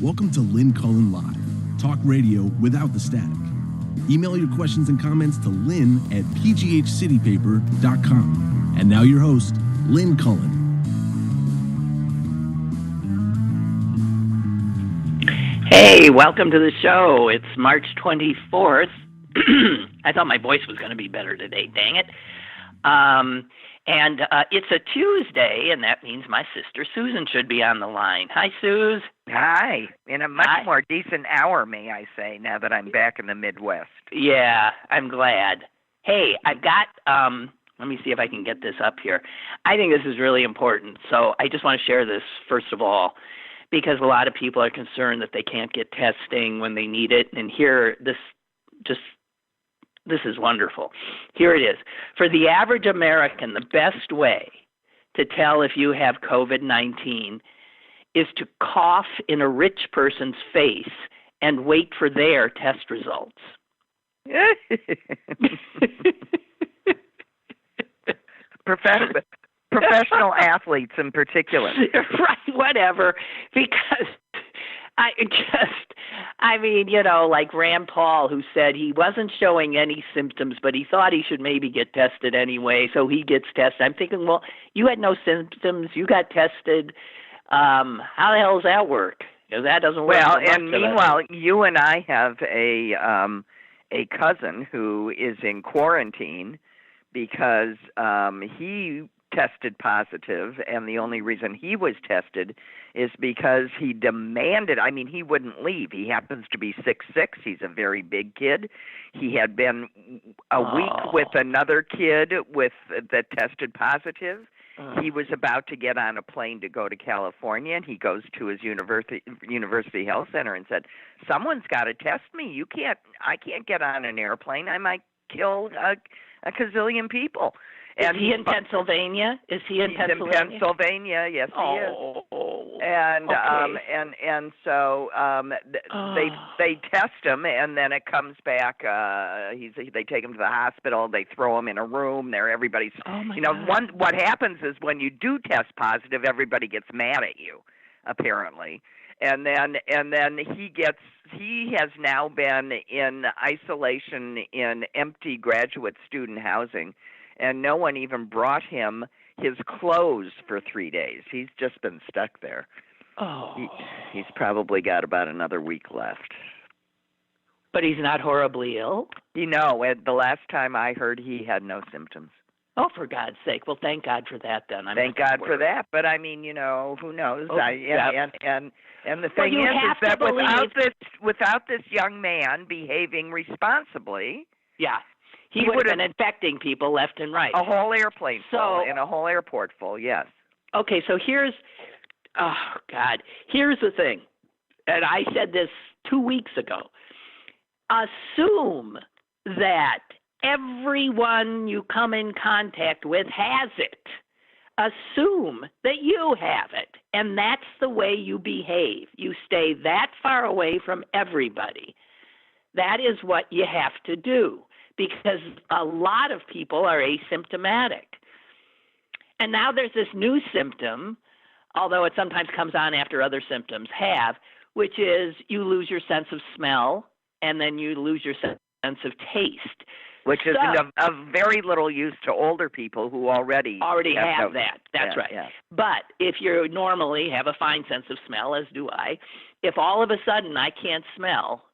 Welcome to Lynn Cullen Live, talk radio without the static. Email your questions and comments to lynn@pghcitypaper.com. And now your host, Lynn Cullen. Hey, welcome to the show. It's March 24th. I thought my voice was going to be better today, dang it. It's a Tuesday, and that means my sister Susan should be on the line. Hi, Suze. Hi. In a much more decent hour, may I say, now that I'm back in the Midwest. Yeah, I'm glad. Hey, I've got, let me see if I can get this up here. I think this is really important, so I just want to share this, first of all, because a lot of people are concerned that they can't get testing when they need it, and here, this is wonderful. Here it is. For the average American, the best way to tell if you have COVID-19 is to cough in a rich person's face and wait for their test results. Professional athletes in particular. Right, whatever. Because like Rand Paul, who said he wasn't showing any symptoms, but he thought he should maybe get tested anyway, so he gets tested. I'm thinking, well, you had no symptoms, you got tested. How the hell does that work? Because that doesn't work. Well, and meanwhile, you and I have a cousin who is in quarantine because he tested positive, and the only reason he was tested is because he demanded, he wouldn't leave. He happens to be 6'6". He's a very big kid. He had been a week with another kid that tested positive. He was about to get on a plane to go to California, and he goes to his university health center and said, "Someone's got to test me. I can't get on an airplane. I might kill a gazillion people." And is he in Pennsylvania? He's in Pennsylvania, yes, he is. And okay. So they test him, and then it comes back. They take him to the hospital. They throw him in a room. Everybody's. God. What happens is when you do test positive, everybody gets mad at you, apparently. And then he has now been in isolation in empty graduate student housing. And no one even brought him his clothes for 3 days. He's just been stuck there. He's probably got about another week left. But he's not horribly ill? The last time I heard, he had no symptoms. Oh, for God's sake. Well, thank God for that, then. Thank God for that. But, who knows? And the thing is that without this young man behaving responsibly... Yeah. He would have been infecting people left and right. A whole airplane full and a whole airport full, yes. Okay, so here's the thing. And I said this 2 weeks ago. Assume that everyone you come in contact with has it. Assume that you have it. And that's the way you behave. You stay that far away from everybody. That is what you have to do. Because a lot of people are asymptomatic. And now there's this new symptom, although it sometimes comes on after other symptoms have, which is you lose your sense of smell, and then you lose your sense of taste. Which is of very little use to older people who already have that. That's right. Yeah. But if you normally have a fine sense of smell, as do I, if all of a sudden I can't smell,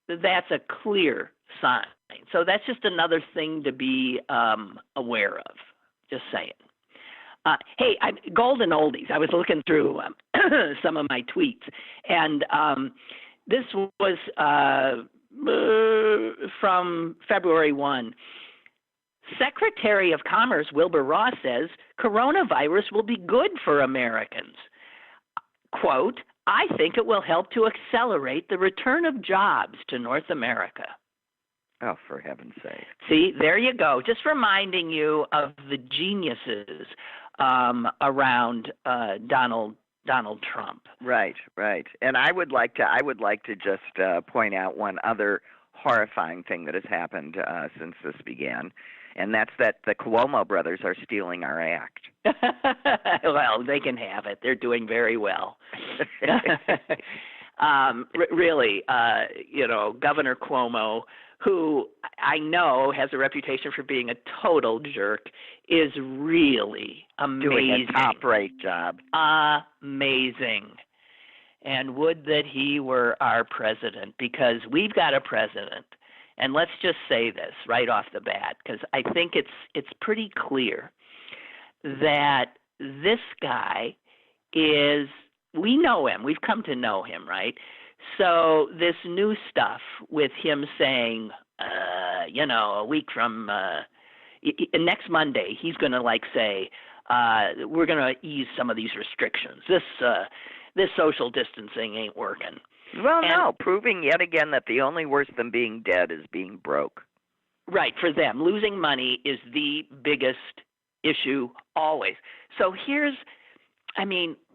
that's a clear sign. So that's just another thing to be aware of. Just saying. Hey, golden oldies. I was looking through some of my tweets, and this was from February 1. Secretary of Commerce Wilbur Ross says coronavirus will be good for Americans. Quote, "I think it will help to accelerate the return of jobs to North America." Oh, for heaven's sake. See, there you go. Just reminding you of the geniuses around Donald Trump. Right. And I would like to just point out one other horrifying thing that has happened since this began, and that's that the Cuomo brothers are stealing our act. Well, they can have it. They're doing very well. Really, Governor Cuomo, who I know has a reputation for being a total jerk, is really amazing. Doing a top-rate job. Amazing. And would that he were our president, because we've got a president. And let's just say this right off the bat, because I think it's pretty clear that this guy is, we know him, we've come to know him, right? So this new stuff with him saying, a week from next Monday, he's going to say, we're going to ease some of these restrictions. This social distancing ain't working. Well, no, proving yet again that the only worse than being dead is being broke. Right, for them. Losing money is the biggest issue always. So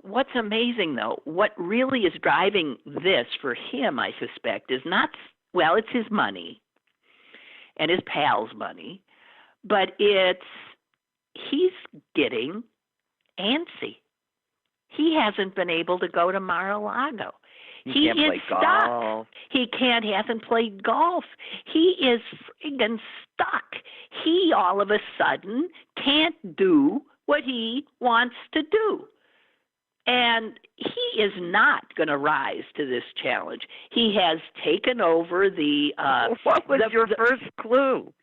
what's amazing, though, what really is driving this for him, I suspect, is not, it's his money and his pals' money, but he's getting antsy. He hasn't been able to go to Mar-a-Lago. He can't is play stuck. Golf. He hasn't played golf. He is friggin' stuck. He all of a sudden can't do what he wants to do. And he is not going to rise to this challenge. He has taken over the... what was your first clue?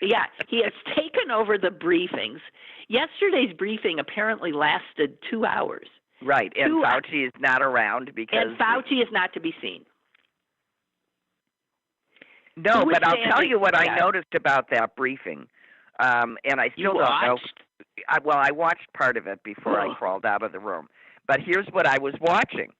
Yeah, he has taken over the briefings. Yesterday's briefing apparently lasted 2 hours. Right, and Fauci is not around because... And Fauci is not to be seen. No, but I'll tell you what I noticed about that briefing, and I still don't know. I watched part of it before I crawled out of the room. But here's what I was watching,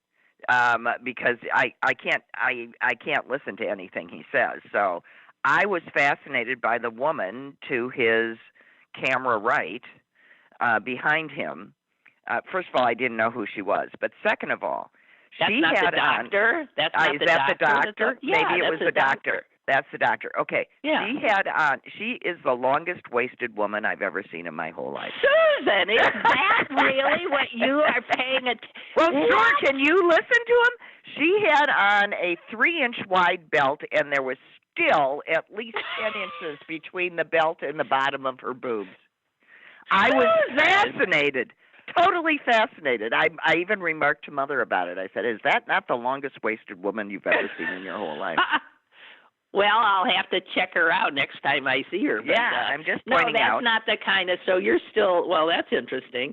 because I can't listen to anything he says. So I was fascinated by the woman to his camera right, behind him. First of all, I didn't know who she was. But second of all, she had on... That's not the doctor? Is that the doctor? Maybe it was the doctor. That's the doctor. Okay. Yeah. She is the longest waisted woman I've ever seen in my whole life. Susan, is that really what you are paying attention? Well, sure. Can you listen to him? She had on a 3-inch wide belt, and there was still at least 10 inches between the belt and the bottom of her boobs. I was fascinated. Totally fascinated. I even remarked to Mother about it. I said, is that not the longest waisted woman you've ever seen in your whole life? Well, I'll have to check her out next time I see her. But, I'm just pointing out. No, that's not the kind of, so you're still, that's interesting.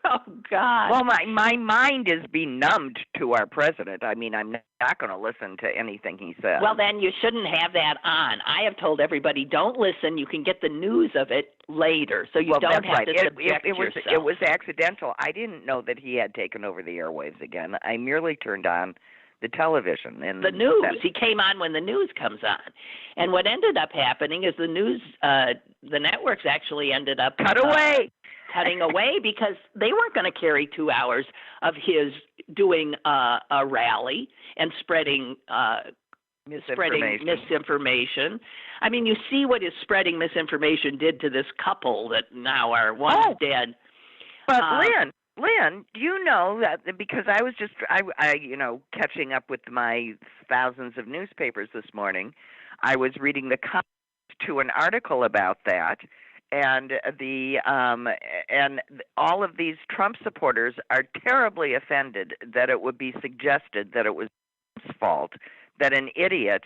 Oh, God. Well, my mind is benumbed to our president. I mean, I'm not going to listen to anything he says. Well, then you shouldn't have that on. I have told everybody, don't listen. You can get the news of it later, so you don't have to subject yourself. It was accidental. I didn't know that he had taken over the airwaves again. I merely turned on the television. And the news. He came on when the news comes on. And what ended up happening is the news, the networks actually ended up... cutting away because they weren't going to carry 2 hours of his doing a rally and spreading misinformation. I mean, you see what his spreading misinformation did to this couple that now are one's dead. But Lynn, do you know that because I was just catching up with my thousands of newspapers this morning, I was reading the comments to an article about that. And and all of these Trump supporters are terribly offended that it would be suggested that it was Trump's fault that an idiot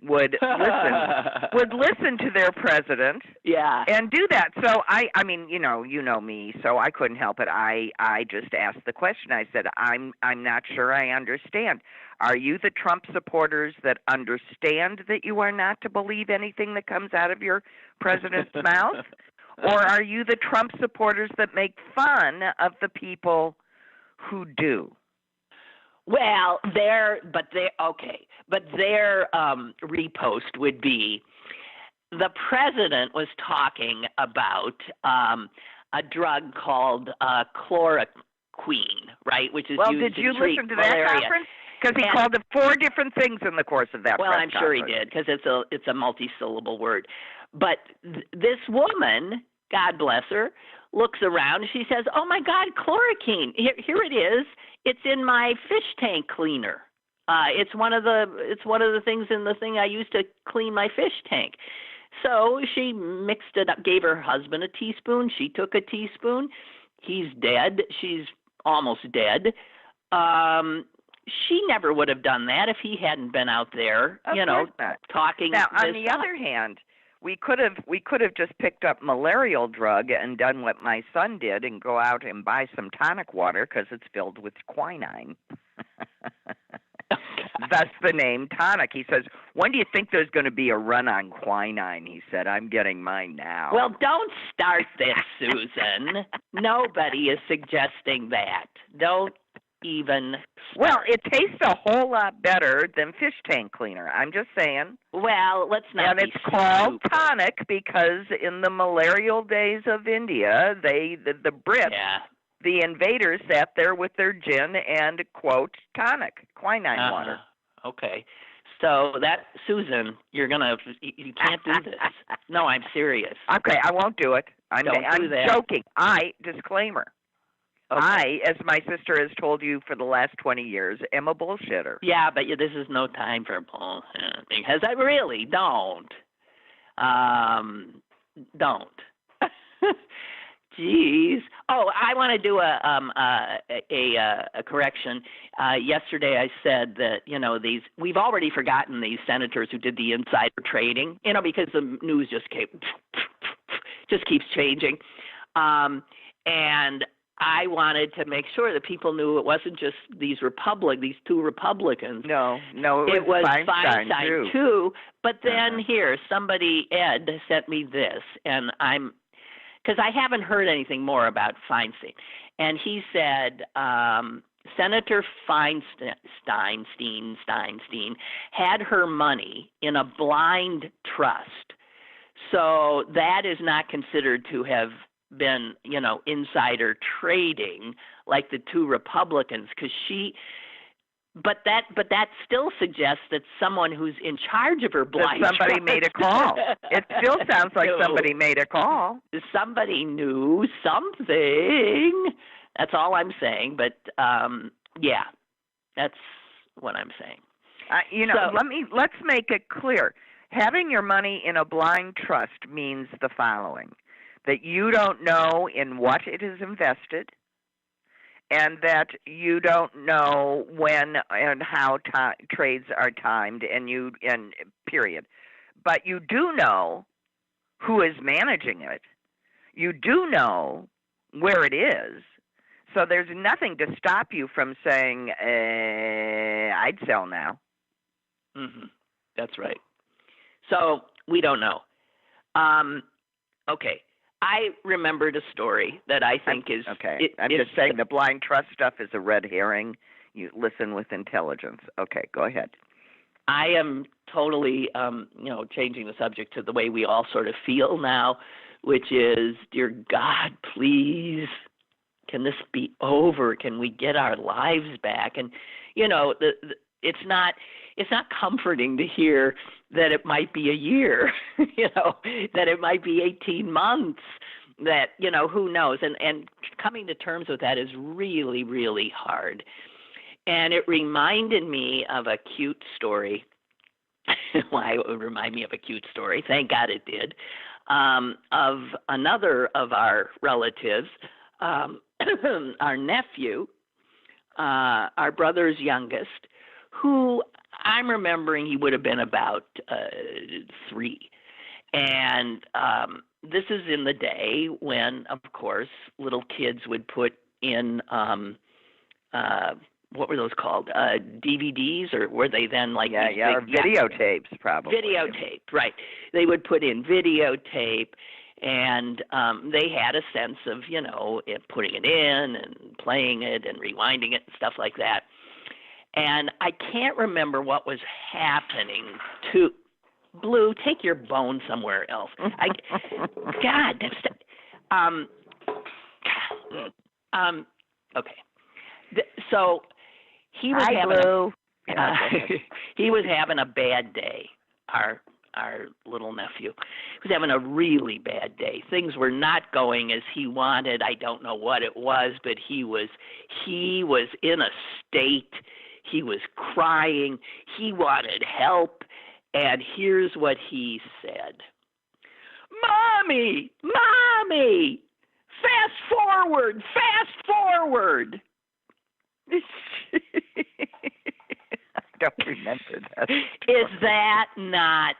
would listen to their president and do that. So I mean, you know me, so I couldn't help it. I just asked the question. I said, I'm not sure I understand. Are you the Trump supporters that understand that you are not to believe anything that comes out of your president's mouth? Or are you the Trump supporters that make fun of the people who do? Well, their repost would be the president was talking about a drug called chloroquine, right? Which is used did you to treat listen to malaria. that conference? Because he called it 4 different things in the course of that. Well, I'm sure he did, because it's a multi-syllable word. But this woman, God bless her, looks around and she says, "Oh my God, chloroquine! Here it is. It's in my fish tank cleaner. It's one of the things in the thing I use to clean my fish tank." So she mixed it up, gave her husband a teaspoon. She took a teaspoon. He's dead. She's almost dead. She never would have done that if he hadn't been out there, talking. Now, on the other hand, we could have just picked up malarial drug and done what my son did and go out and buy some tonic water because it's filled with quinine. That's the name tonic. He says, "When do you think there's going to be a run on quinine?" He said, "I'm getting mine now." Well, don't start this, Susan. Nobody is suggesting that. Don't even start. Well, it tastes a whole lot better than fish tank cleaner. I'm just saying. Well, let's not. And it's called tonic because in the malarial days of India, the Brits. Yeah. The invaders sat there with their gin and, quote, tonic, quinine water. Okay. So you can't do this. No, I'm serious. Okay, I won't do it. I'm that. joking. Disclaimer. Okay. I, as my sister has told you for the last 20 years, am a bullshitter. Yeah, but this is no time for bullshit because I really don't. Don't. Jeez. Oh, I want to do a correction. Yesterday I said that, we've already forgotten these senators who did the insider trading, because the news just keeps changing. And I wanted to make sure that people knew it wasn't just these two Republicans. No, it was Feinstein too. But then Ed sent me this, and because I haven't heard anything more about Feinstein. And he said Senator Feinstein had her money in a blind trust. So that is not considered to have been, insider trading like the two Republicans, but that still suggests that someone who's in charge of her blind trust. Somebody made a call. It still sounds like somebody made a call. Somebody knew something. That's all I'm saying. But yeah, that's what I'm saying. Let's make it clear. Having your money in a blind trust means the following: that you don't know in what it is invested, and that you don't know when and how trades are timed, and period. But you do know who is managing it. You do know where it is. So there's nothing to stop you from saying, I'd sell now. Mm-hmm. That's right. So we don't know. Okay. I remembered a story that I think is... Okay. I'm just saying the blind trust stuff is a red herring. You listen with intelligence. Okay, go ahead. I am totally, changing the subject to the way we all sort of feel now, which is, dear God, please, can this be over? Can we get our lives back? And, it's not comforting to hear that it might be a year, that it might be 18 months, that, who knows? And coming to terms with that is really, really hard. And it reminded me of a cute story. Why it would remind me of a cute story? Thank God it did. Of another of our relatives, our nephew, our brother's youngest, who I'm remembering he would have been about 3. And this is in the day when, of course, little kids would put in, what were those called? DVDs, or were they then like... or videotapes, probably. Videotape, right. They would put in videotape, and they had a sense of, putting it in and playing it and rewinding it and stuff like that. And I can't remember what was happening to Blue. Take your bone somewhere else. God, that's okay. So he was Hi, having Blue. Yeah, go ahead. He was having a bad day. Our little nephew was having a really bad day. Things were not going as he wanted. I don't know what it was, but he was in a state. He was crying. He wanted help. And here's what he said. Mommy, fast forward. I don't remember that. Is that not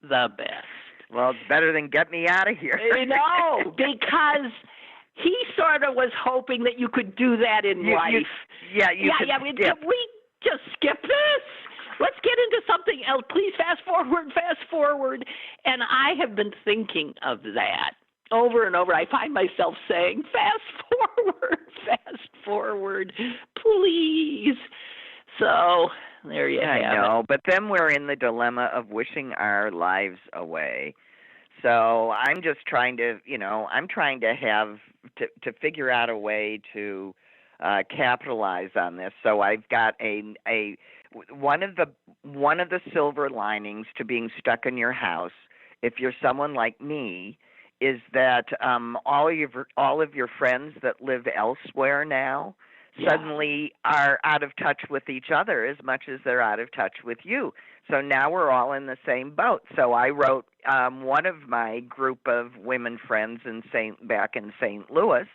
the best? Well, it's better than get me out of here. No, because he sort of was hoping that you could do that in life. Can we just skip this? Let's get into something else. Please fast forward. And I have been thinking of that over and over. I find myself saying, fast forward, please. So there you have it. I know, but then we're in the dilemma of wishing our lives away. So I'm just trying to, I'm trying to to figure out a way to capitalize on this. So I've got one of the silver linings to being stuck in your house, if you're someone like me, is that all of your friends that live elsewhere now suddenly are out of touch with each other as much as they're out of touch with you. So now we're all in the same boat. So I wrote one of my group of women friends back in St. Louis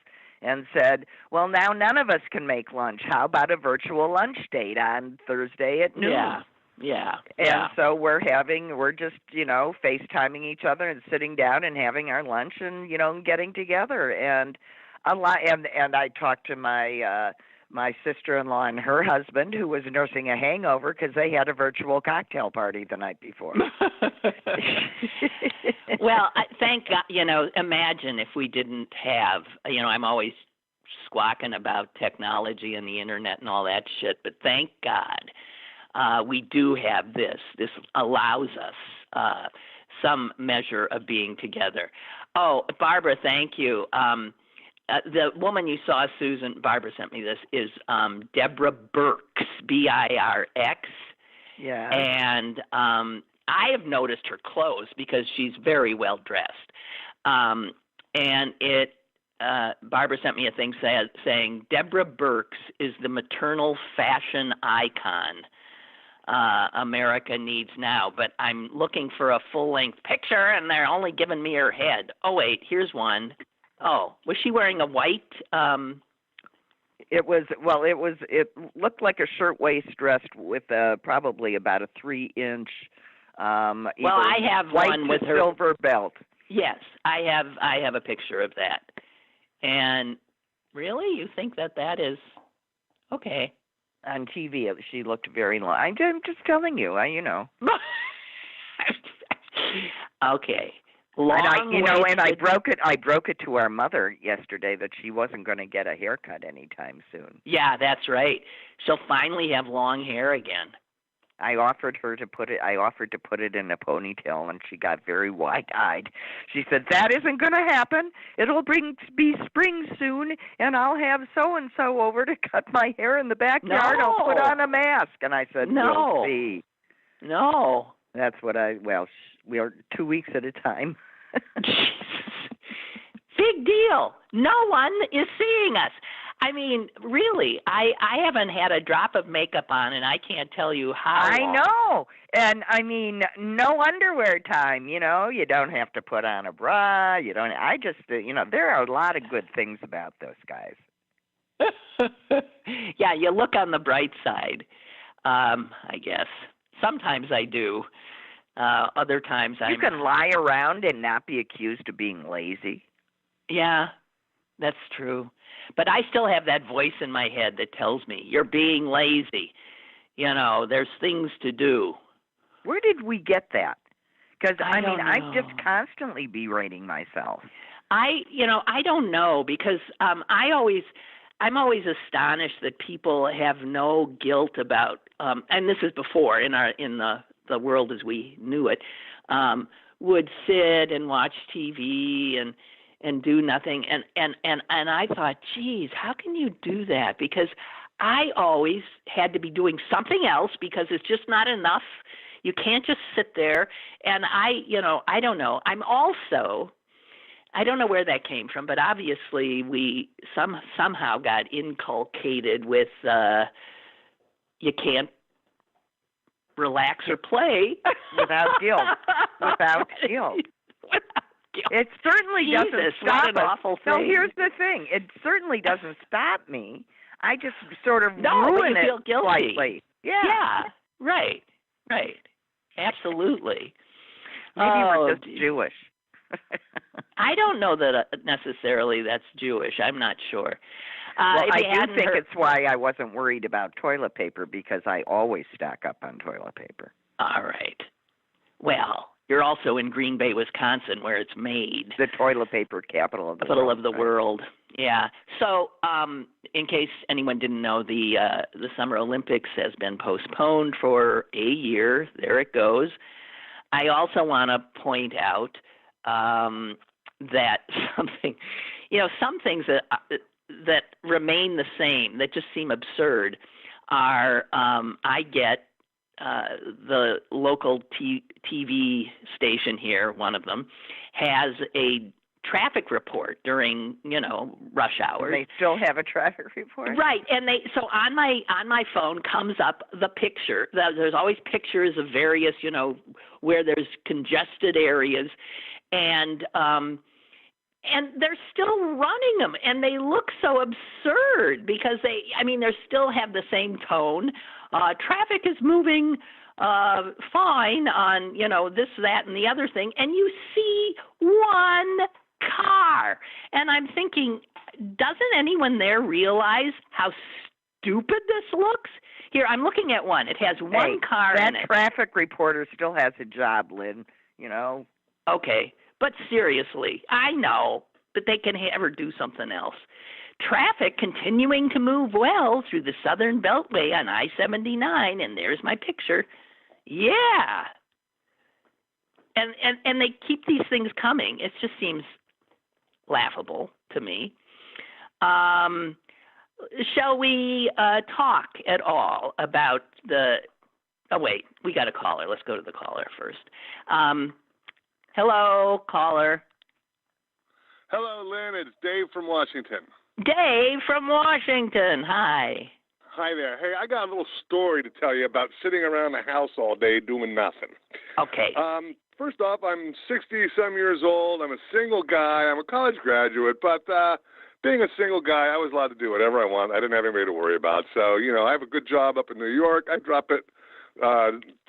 and said, well, now none of us can make lunch. How about a virtual lunch date on Thursday at noon? Yeah. And so we're just, FaceTiming each other and sitting down and having our lunch and, getting together. And I talked to my sister-in-law and her husband, who was nursing a hangover because they had a virtual cocktail party the night before. Well, thank God, imagine if we didn't have, I'm always squawking about technology and the internet and all that shit, but thank God we do have this. This allows us some measure of being together. Oh, Barbara, thank you. The woman you saw, Susan, Barbara sent me this, is Deborah Birx, Birx. Yeah. And I have noticed her clothes because she's very well dressed. And Barbara sent me a thing saying Deborah Birx is the maternal fashion icon America needs now. But I'm looking for a full-length picture, and they're only giving me her head. Oh, wait, here's one. Oh, was she wearing a white? It looked like a shirtwaist dress with probably about a 3-inch. I have white one with her silver belt. Yes, I have a picture of that. And really, you think that is okay? On TV, she looked very long. I'm just telling you, Okay. I broke it to our mother yesterday that she wasn't going to get a haircut anytime soon. Yeah, that's right. She'll finally have long hair again. I offered to put it in a ponytail, and she got very wide-eyed. She said, "That isn't going to happen. It'll be spring soon, and I'll have so-and-so over to cut my hair in the backyard. No. I'll put on a mask." And I said, "No, we'll see." No. That's what we are 2 weeks at a time. Big deal. No one is seeing us. I mean, really, I haven't had a drop of makeup on, and I can't tell you how long. I know. And, I mean, no underwear time, You don't have to put on a bra. There are a lot of good things about those guys. Yeah, you look on the bright side, I guess. Sometimes I do. Other times You can lie around and not be accused of being lazy. Yeah, that's true. But I still have that voice in my head that tells me, you're being lazy. There's things to do. Where did we get that? Because, I I'm just constantly berating myself. I don't know, because I'm always astonished that people have no guilt about, and this is before in the world as we knew it, would sit and watch TV and do nothing. And I thought, geez, how can you do that? Because I always had to be doing something else because it's just not enough. You can't just sit there. And I don't know. I don't know where that came from, but obviously we somehow got inculcated with you can't relax or play without guilt. Without guilt. It certainly doesn't stop what an awful thing. So here's the thing. It certainly doesn't stop me. I just sort of but ruin you it feel guilty. slightly. Yeah. Right. Absolutely. Maybe we're just Jewish. I don't know that necessarily that's Jewish. I'm not sure. Well, I do think it's why I wasn't worried about toilet paper, because I always stack up on toilet paper. All right. Well, you're also in Green Bay, Wisconsin, where it's made. The toilet paper capital of the world. Capital of the world. Yeah. So, in case anyone didn't know, the Summer Olympics has been postponed for a year. There it goes. I also want to point out that some things that remain the same, that just seem absurd, are I get the local TV station here, one of them, has a traffic report during, rush hours. They still have a traffic report? Right. And so on my phone comes up the picture. There's always pictures of various, where there's congested areas, and they're still running them, and they look so absurd because they still have the same tone. Traffic is moving fine on, this, that, and the other thing, and you see one car. And I'm thinking, doesn't anyone there realize how stupid this looks? Here, I'm looking at one. It has one car in it. That traffic reporter still has a job, Lynn, Okay, but seriously, I know, but they can ever do something else. Traffic continuing to move well through the Southern Beltway on I-79, and there's my picture. Yeah. And they keep these things coming. It just seems laughable to me. Shall we talk at all about oh, wait, we got a caller. Let's go to the caller first. Hello, caller. Hello, Lynn. It's Dave from Washington. Dave from Washington. Hi. Hi there. Hey, I got a little story to tell you about sitting around the house all day doing nothing. Okay. First off, I'm 60-some years old. I'm a single guy. I'm a college graduate, but being a single guy, I was allowed to do whatever I want. I didn't have anybody to worry about. So, I have a good job up in New York. I drop it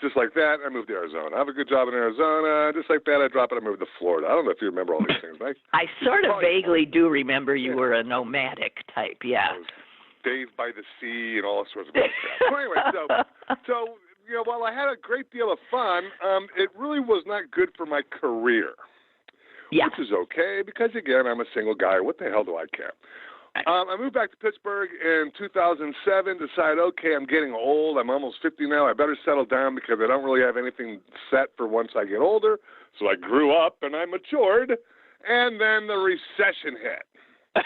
just like that. I moved to Arizona. I have a good job in Arizona. Just like that, I drop it. I moved to Florida. I don't know if you remember all these things, right? I sort of vaguely do remember you were a nomadic type, yeah. Dave by the sea and all sorts of stuff. So anyway, so while I had a great deal of fun, it really was not good for my career. Yeah. Which is okay because, again, I'm a single guy. What the hell do I care? I moved back to Pittsburgh in 2007, decided, okay, I'm getting old. I'm almost 50 now. I better settle down because I don't really have anything set for once I get older. So I grew up and I matured, and then the recession hit.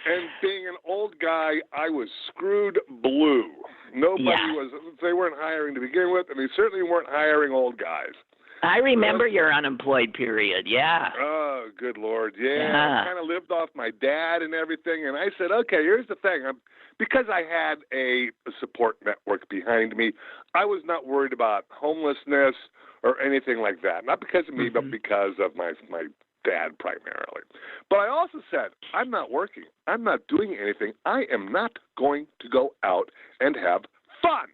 And being an old guy, I was screwed blue. They weren't hiring to begin with, and they certainly weren't hiring old guys. I remember your unemployed period, yeah. Oh, good Lord, yeah. I kind of lived off my dad and everything, and I said, okay, here's the thing. Because I had a support network behind me, I was not worried about homelessness or anything like that. Not because of me, but because of my dad primarily. But I also said, I'm not working. I'm not doing anything. I am not going to go out and have fun.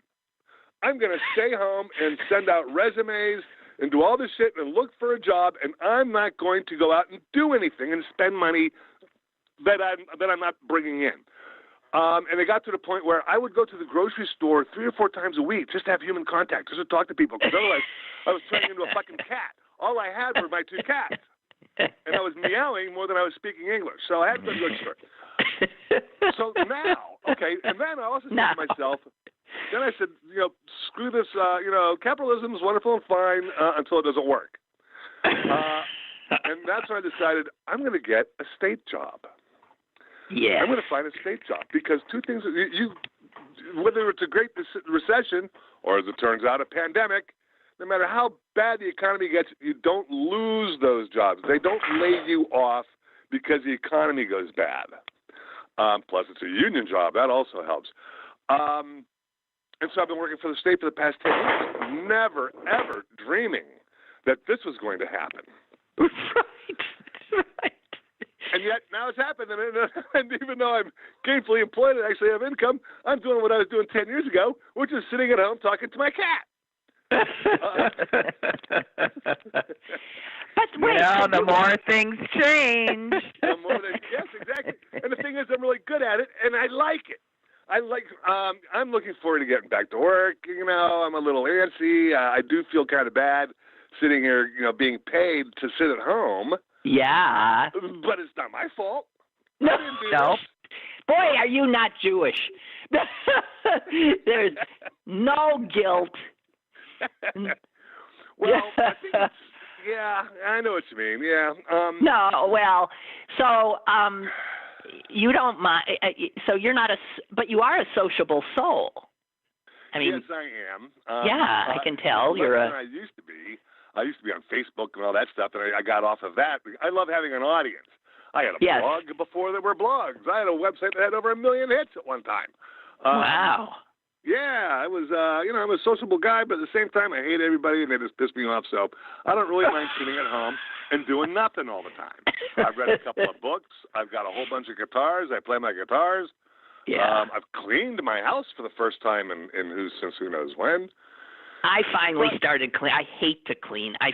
I'm going to stay home and send out resumes and do all this shit and look for a job, and I'm not going to go out and do anything and spend money that I'm not bringing in. And it got to the point where I would go to the grocery store 3 or 4 times a week just to have human contact, just to talk to people, because otherwise I was turning into a fucking cat. All I had were my 2 cats. And I was meowing more than I was speaking English. So I had to go to the grocery store. So now, okay, and then I also said to myself, then I said, screw this, capitalism is wonderful and fine until it doesn't work. And that's when I decided I'm going to get a state job. Yeah. I'm going to find a state job because two things, whether it's a great recession or, as it turns out, a pandemic, no matter how bad the economy gets, you don't lose those jobs. They don't lay you off because the economy goes bad. Plus, it's a union job. That also helps. And so I've been working for the state for the past 10 years, never, ever dreaming that this was going to happen. Right. And yet now it's happened, and even though I'm gainfully employed and actually have income, I'm doing what I was doing 10 years ago, which is sitting at home talking to my cat. But wait, the more things change. Yes, exactly. And the thing is, I'm really good at it, and I like it. I'm looking forward to getting back to work. You know, I'm a little antsy. I do feel kind of bad sitting here, you know, being paid to sit at home. Yeah. But it's not my fault. No. I didn't do this. Boy, are you not Jewish. There's no guilt. Well, I think it's, yeah, I know what you mean. Yeah. No, well, so you don't mind. So you're not but you are a sociable soul. I mean, yes, I am. I can tell you're a. I used to be. I used to be on Facebook and all that stuff, and I got off of that. I love having an audience. I had a blog before there were blogs. I had a website that had over 1 million hits at one time. Wow. Yeah, I was, I'm a sociable guy, but at the same time, I hate everybody, and they just piss me off. So I don't really mind sitting at home and doing nothing all the time. I've read a couple of books. I've got a whole bunch of guitars. I play my guitars. Yeah. I've cleaned my house for the first time since who knows when. I finally started clean. I hate to clean. I'm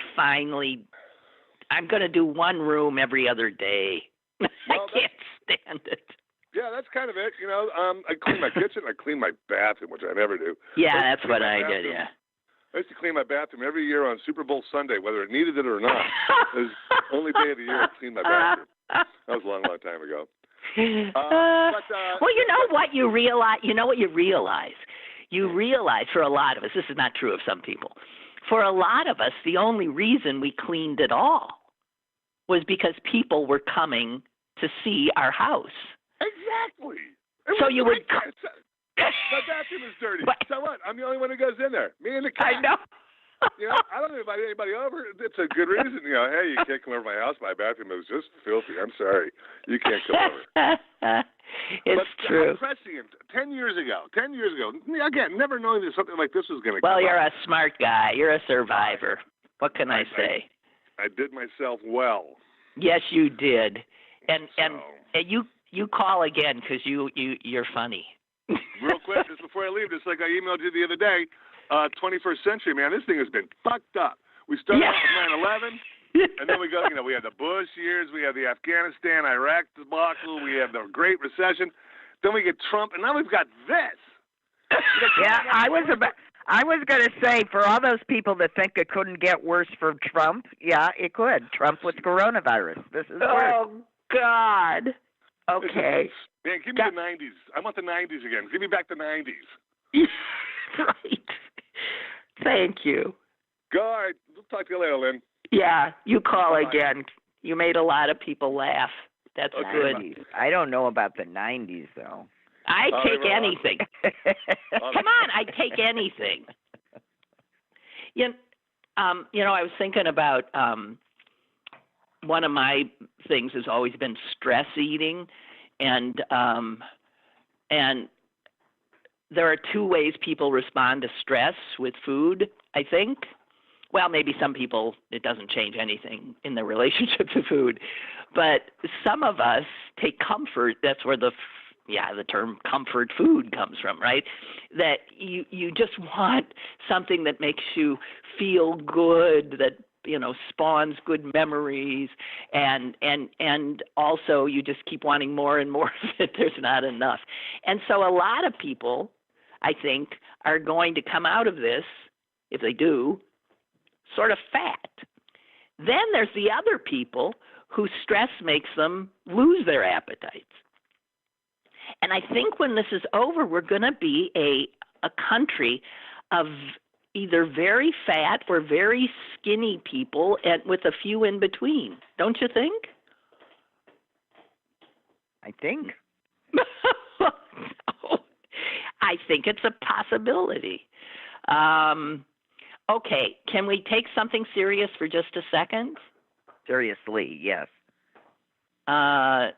going to do one room every other day. Well, I can't stand it. Yeah, that's kind of it. You know, I clean my kitchen. I clean my bathroom, which I never do. Yeah, that's what I did, yeah. I used to clean my bathroom every year on Super Bowl Sunday, whether it needed it or not. It was the only day of the year I cleaned my bathroom. That was a long, long time ago. Well, you know what you realize? You realize for a lot of us, this is not true of some people, for a lot of us, the only reason we cleaned at all was because people were coming to see our house. Exactly. So you would... My bathroom is dirty. So what? I'm the only one who goes in there. Me and the cat. I know. You know, I don't invite anybody over. It's a good reason. You know, hey, you can't come over to my house. My bathroom is just filthy. I'm sorry. You can't come over. It's true. I'm prescient. 10 years ago, again, never knowing that something like this was going to come Well, you're up. a smart guy. You're a survivor. What can I say? I did myself well. Yes, you did. And you call again because you're funny. Real quick, just before I leave, just like I emailed you the other day, 21st century, man, this thing has been fucked up. We started off with 9/11, and then we go, we had the Bush years, we have the Afghanistan, Iraq debacle, we have the Great Recession, then we get Trump, and now we've got this. Yeah, I was going to say, for all those people that think it couldn't get worse for Trump, yeah, it could. Trump with coronavirus. This is worse. Oh, God. Okay. Man, give me the 90s. I want the 90s again. Give me back the 90s. Right. Thank you. Go, all right. We'll talk to you later, Lynn. Yeah, you call again. You made a lot of people laugh. That's good. I don't know about the 90s, though. I'd take anything. Come on, I'd take anything. You know, I was thinking about one of my things has always been stress eating, and there are two ways people respond to stress with food, I think. Well, maybe some people, it doesn't change anything in their relationship to food, but some of us take comfort. That's where the term comfort food comes from, right? That you just want something that makes you feel good, that spawns good memories, and also you just keep wanting more and more of it. There's not enough. And so a lot of people, I think, are going to come out of this, if they do, sort of fat. Then there's the other people whose stress makes them lose their appetites. And I think when this is over, we're going to be a country of either very fat or very skinny people, and with a few in between. Don't you think? I think. No, I think it's a possibility. Okay, can we take something serious for just a second? Seriously, yes. No.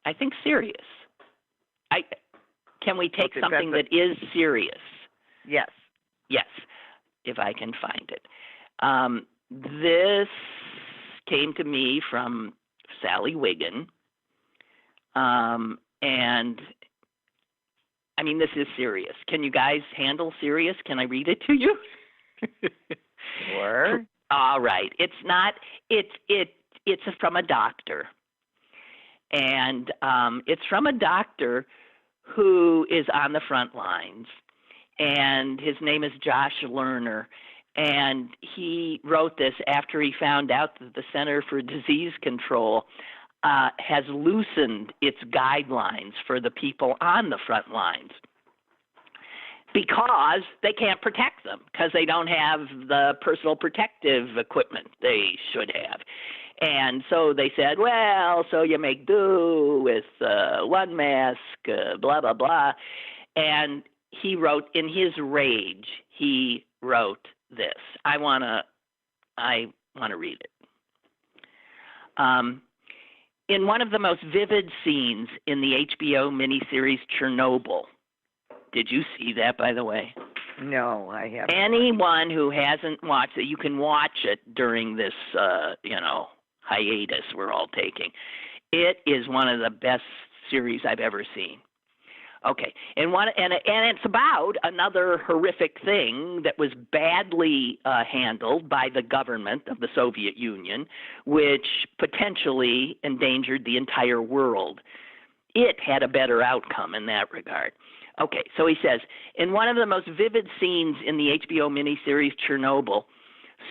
I think serious. Can we take something that is serious? Yes. Yes, if I can find it. This came to me from Sally Wiggin, and I mean, this is serious. Can you guys handle serious? Can I read it to you? Sure. All right. It's not. It's from a doctor, and it's from a doctor who is on the front lines, and his name is Josh Lerner. And he wrote this after he found out that the Center for Disease Control has loosened its guidelines for the people on the front lines because they can't protect them, because they don't have the personal protective equipment they should have. And so they said, well, so you make do with one mask, blah, blah, blah. And he wrote, in his rage, he wrote this. I want to read it. In one of the most vivid scenes in the HBO miniseries Chernobyl, did you see that, by the way? No, I haven't. Anyone who hasn't watched it, you can watch it during this, hiatus we're all taking. It is one of the best series I've ever seen. Okay, and it's about another horrific thing that was badly handled by the government of the Soviet Union, which potentially endangered the entire world. It had a better outcome in that regard. Okay, so he says, in one of the most vivid scenes in the HBO miniseries Chernobyl,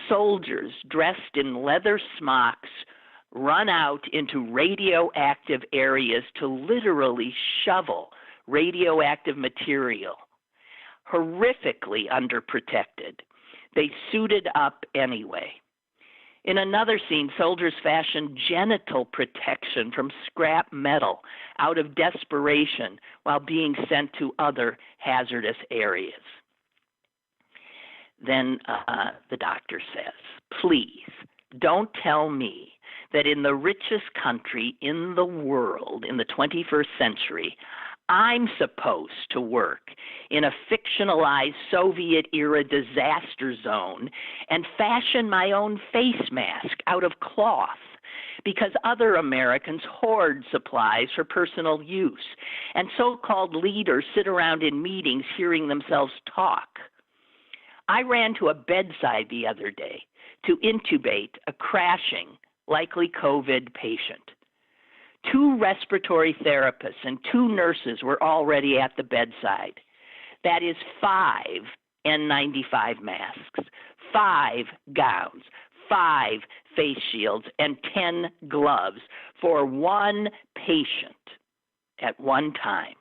soldiers dressed in leather smocks run out into radioactive areas to literally shovel radioactive material, horrifically underprotected. They suited up anyway. In another scene, soldiers fashioned genital protection from scrap metal out of desperation while being sent to other hazardous areas. Then the doctor says, please don't tell me that in the richest country in the world in the 21st century, I'm supposed to work in a fictionalized Soviet-era disaster zone and fashion my own face mask out of cloth because other Americans hoard supplies for personal use, and so-called leaders sit around in meetings hearing themselves talk. I ran to a bedside the other day to intubate a crashing, likely COVID patient. 2 respiratory therapists and 2 nurses were already at the bedside. That is 5 N95 masks, 5 gowns, 5 face shields, and 10 gloves for one patient at one time.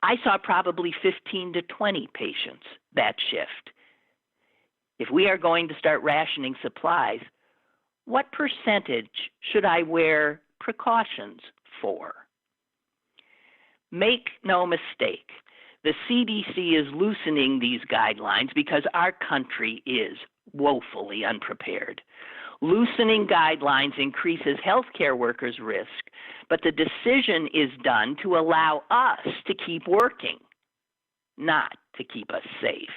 I saw probably 15 to 20 patients that shift. If we are going to start rationing supplies, what percentage should I wear precautions for? Make no mistake, the CDC is loosening these guidelines because our country is woefully unprepared. Loosening guidelines increases healthcare workers' risk, but the decision is done to allow us to keep working, not to keep us safe.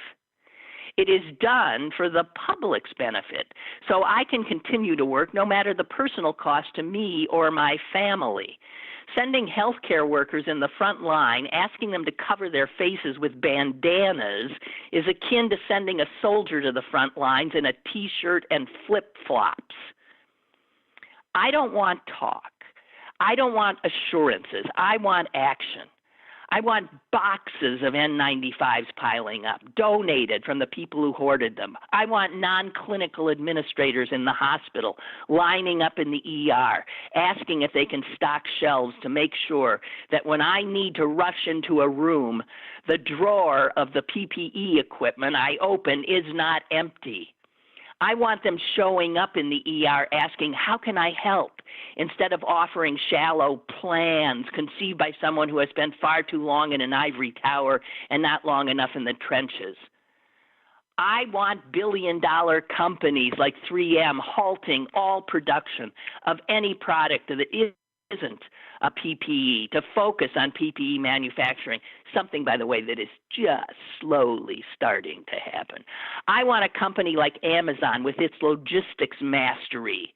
It is done for the public's benefit, so I can continue to work no matter the personal cost to me or my family. Sending healthcare workers in the front line, asking them to cover their faces with bandanas, is akin to sending a soldier to the front lines in a T-shirt and flip-flops. I don't want talk. I don't want assurances. I want action. I want boxes of N95s piling up, donated from the people who hoarded them. I want non-clinical administrators in the hospital lining up in the ER, asking if they can stock shelves to make sure that when I need to rush into a room, the drawer of the PPE equipment I open is not empty. I want them showing up in the ER asking, how can I help? Instead of offering shallow plans conceived by someone who has spent far too long in an ivory tower and not long enough in the trenches. I want billion-dollar companies like 3M halting all production of any product that isn't a PPE, to focus on PPE manufacturing, something, by the way, that is just slowly starting to happen. I want a company like Amazon with its logistics mastery.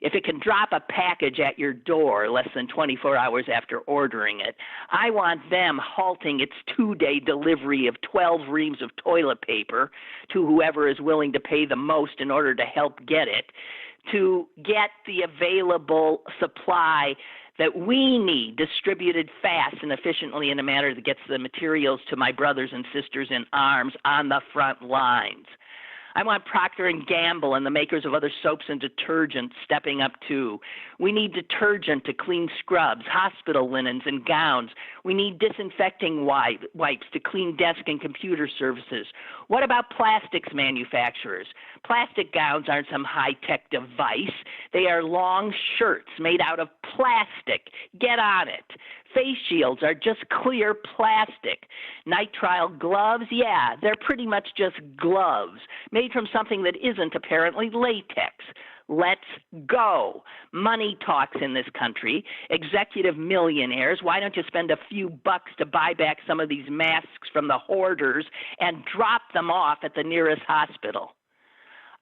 If it can drop a package at your door less than 24 hours after ordering it, I want them halting its 2-day delivery of 12 reams of toilet paper to whoever is willing to pay the most in order to help get it, to get the available supply that we need distributed fast and efficiently in a manner that gets the materials to my brothers and sisters in arms on the front lines. I want Procter & Gamble and the makers of other soaps and detergents stepping up too. We need detergent to clean scrubs, hospital linens and gowns. We need disinfecting wipes to clean desk and computer surfaces. What about plastics manufacturers? Plastic gowns aren't some high-tech device. They are long shirts made out of plastic. Get on it. Face shields are just clear plastic. Nitrile gloves, yeah, they're pretty much just gloves made from something that isn't apparently latex. Let's go. Money talks in this country. Executive millionaires, why don't you spend a few bucks to buy back some of these masks from the hoarders and drop them off at the nearest hospital?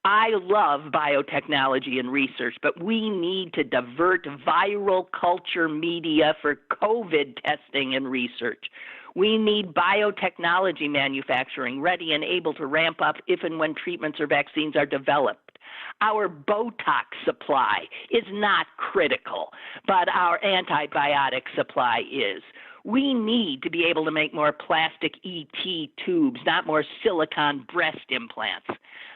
I love biotechnology and research, but we need to divert viral culture media for COVID testing and research. We need biotechnology manufacturing ready and able to ramp up if and when treatments or vaccines are developed. Our Botox supply is not critical, but our antibiotic supply is. We need to be able to make more plastic ET tubes, not more silicone breast implants.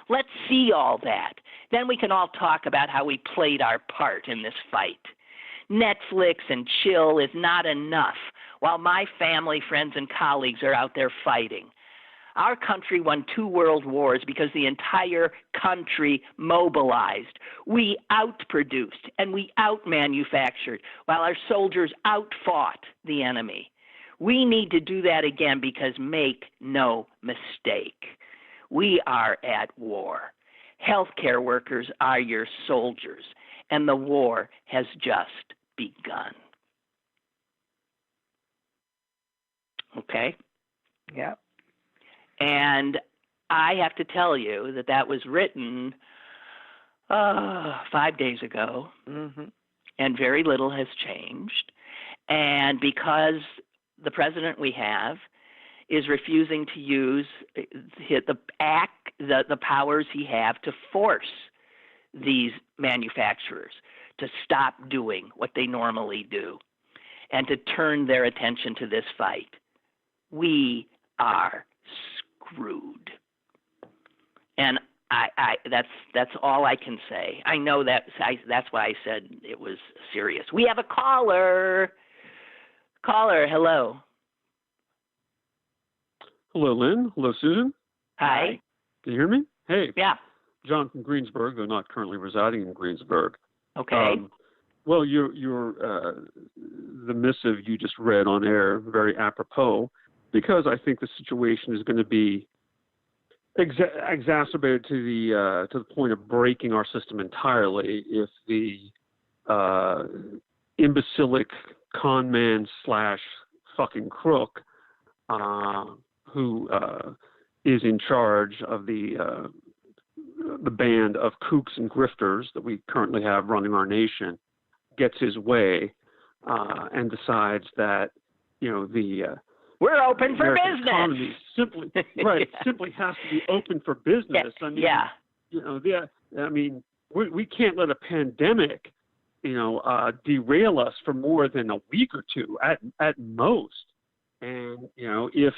Let's see all that. Then we can all talk about how we played our part in this fight. Netflix and chill is not enough while my family, friends, and colleagues are out there fighting. Our country won 2 world wars because the entire country mobilized. We outproduced and we outmanufactured while our soldiers outfought the enemy. We need to do that again because make no mistake, we are at war. Healthcare workers are your soldiers, and the war has just begun. Okay? Yeah. And I have to tell you that that was written 5 days ago, and very little has changed. And because the president we have is refusing to use the powers he have to force these manufacturers to stop doing what they normally do and to turn their attention to this fight, we are screwed. And that's all I can say. I know that's why I said it was serious. We have a caller. Caller, hello. Hello, Lynn. Hello, Susan. Hi. Can you hear me? Hey. Yeah. John from Greensburg, though not currently residing in Greensburg. Okay. Well, your the missive you just read on air, very apropos, because I think the situation is going to be exacerbated to the point of breaking our system entirely if the imbecilic con man / fucking crook who is in charge of the band of kooks and grifters that we currently have running our nation gets his way and decides that we're open for American business. Economy simply has to be open for business. I mean, we can't let a pandemic derail us for more than a week or two at most. And if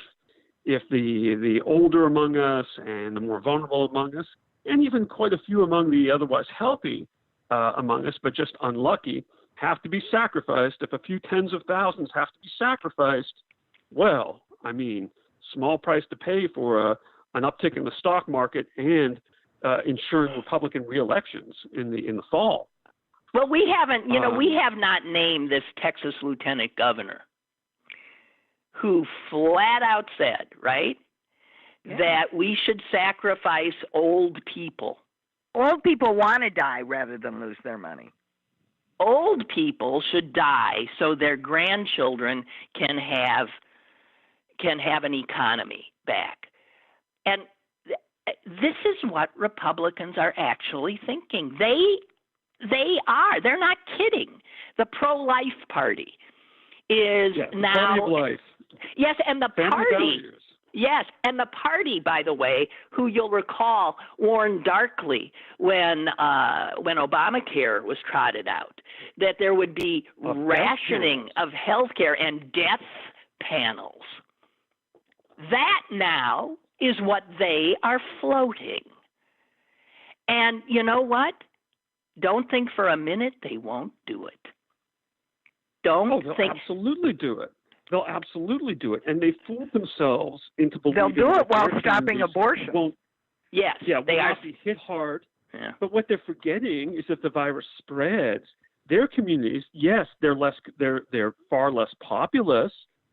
the older among us and the more vulnerable among us, and even quite a few among the otherwise healthy among us, but just unlucky, have to be sacrificed, if a few tens of thousands have to be sacrificed, well, I mean, small price to pay for an uptick in the stock market and ensuring Republican re-elections in the fall. Well, we haven't, we have not named this Texas lieutenant governor who flat out said, right, that we should sacrifice old people. Old people want to die rather than lose their money. Old people should die so their grandchildren can have an economy back. And this is what Republicans are actually thinking. They're not kidding. The pro-life party is now party of life. Yes, and the Family party values. Yes, and the party, by the way, who you'll recall warned darkly when Obamacare was trotted out, that there would be rationing of health care and death panels. That now is what they are floating. And you know what? Don't think for a minute they won't do it. They'll absolutely do it. They'll absolutely do it. And they fooled themselves into believing they'll do it while their stopping abortion. Yes, they will not be hit hard. Yeah. But what they're forgetting is that the virus spreads. Their communities, yes, they're far less populous.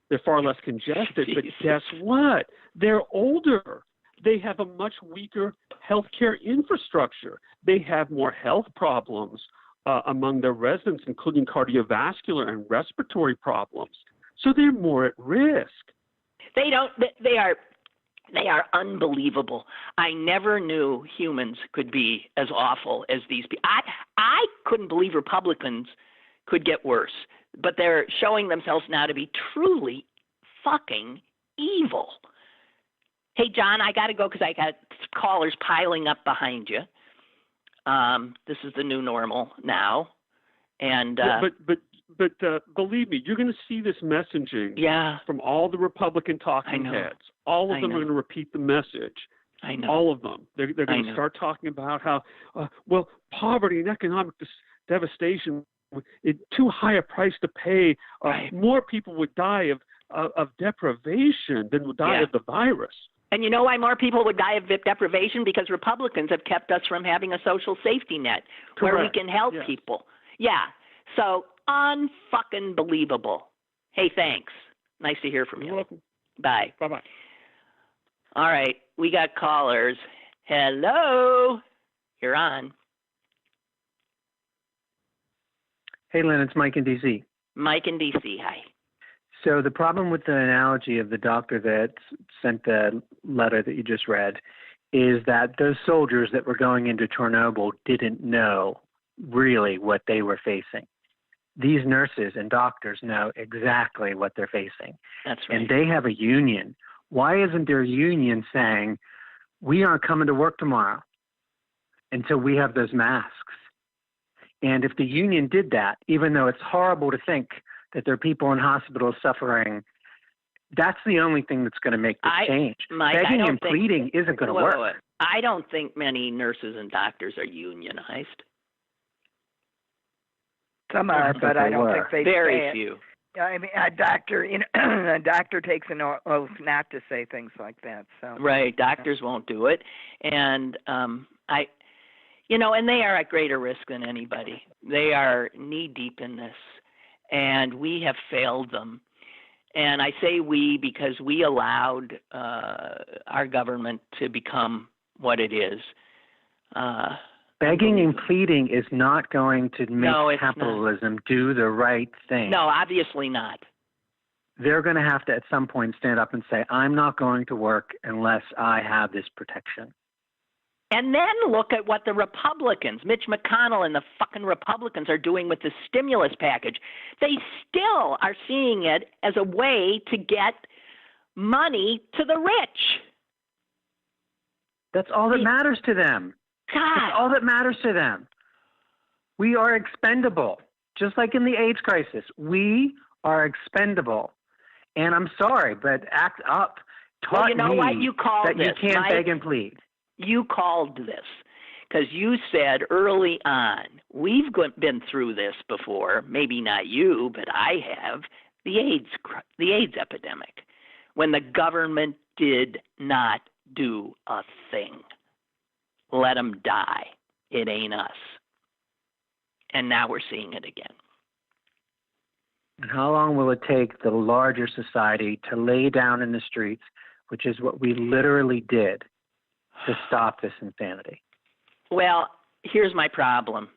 They're far less congested. But guess what? They're older. They have a much weaker healthcare infrastructure. They have more health problems among their residents, including cardiovascular and respiratory problems. So they're more at risk. They are unbelievable. I never knew humans could be as awful as these people. I couldn't believe Republicans could get worse, but they're showing themselves now to be truly fucking evil. Hey, John, I got to go because I got callers piling up behind you. This is the new normal now. And But believe me, you're going to see this messaging from all the Republican talking heads. All of them are going to repeat the message. I know. All of them. They're going to start talking about how, poverty and economic devastation, too high a price to pay. More people would die of deprivation than would die of the virus. And you know why more people would die of deprivation? Because Republicans have kept us from having a social safety net where we can help people. Yeah. So unfucking believable. Hey, thanks. Nice to hear from you. You're welcome. Bye. Bye-bye. All right. We got callers. Hello. You're on. Hey, Lynn, it's Mike in D.C. Mike in D.C. Hi. So the problem with the analogy of the doctor that sent the letter that you just read is that those soldiers that were going into Chernobyl didn't know really what they were facing. These nurses and doctors know exactly what they're facing. That's right. And they have a union. Why isn't their union saying, we aren't coming to work tomorrow until we have those masks? And if the union did that, even though it's horrible to think that there are people in hospitals suffering, that's the only thing that's going to make this change. Mike, begging and pleading isn't going to work. I don't think many nurses and doctors are unionized. Some are, but I don't think they very few. I mean, a doctor takes an oath not to say things like that. So right, doctors won't do it, and and they are at greater risk than anybody. They are knee deep in this, and we have failed them. And I say we because we allowed our government to become what it is. Begging and pleading is not going to make capitalism do the right thing. No, obviously not. They're going to have to at some point stand up and say, I'm not going to work unless I have this protection. And then look at what the Republicans, Mitch McConnell and the fucking Republicans are doing with the stimulus package. They still are seeing it as a way to get money to the rich. That's all that matters to them. God. That's all that matters to them. We are expendable. Just like in the AIDS crisis, we are expendable. And I'm sorry, but ACT UP taught me that you can't beg and plead. You called this because you said early on, we've been through this before, maybe not you, but I have, the AIDS epidemic, when the government did not do a thing. let them die. It ain't us. And now we're seeing it again. And how long will it take the larger society to lay down in the streets, which is what we literally did, to stop this insanity? Well, here's my problem,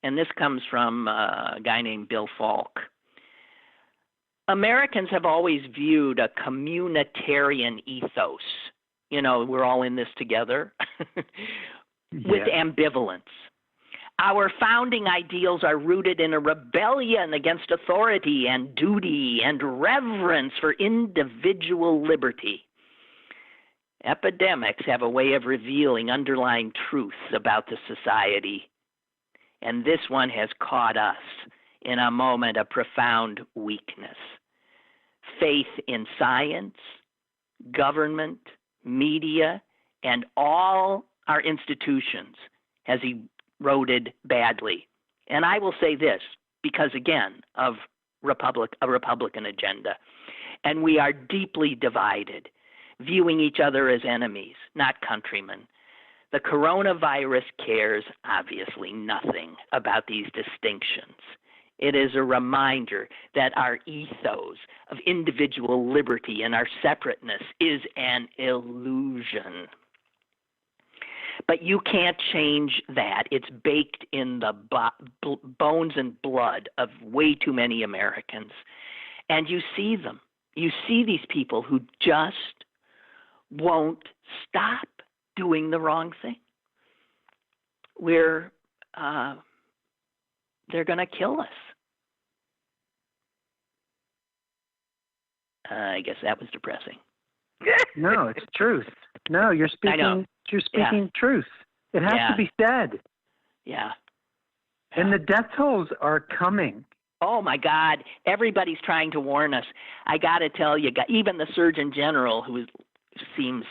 and this comes from a guy named Bill Falk. Americans have always viewed a communitarian ethos, we're all in this together, with ambivalence. Our founding ideals are rooted in a rebellion against authority and duty and reverence for individual liberty. Epidemics have a way of revealing underlying truths about the society, and this one has caught us in a moment of profound weakness. Faith in science, government, media, and all our institutions has eroded badly. And I will say this, because again, of a Republican agenda. And we are deeply divided, viewing each other as enemies, not countrymen. The coronavirus cares obviously nothing about these distinctions. It is a reminder that our ethos of individual liberty and our separateness is an illusion. But you can't change that. It's baked in the bones and blood of way too many Americans. And you see them. You see these people who just won't stop doing the wrong thing. They're going to kill us. I guess that was depressing. No, it's truth. No, you're speaking truth. It has to be said. Yeah. And the death tolls are coming. Oh, my God. Everybody's trying to warn us. I got to tell you, even the Surgeon General, who seems,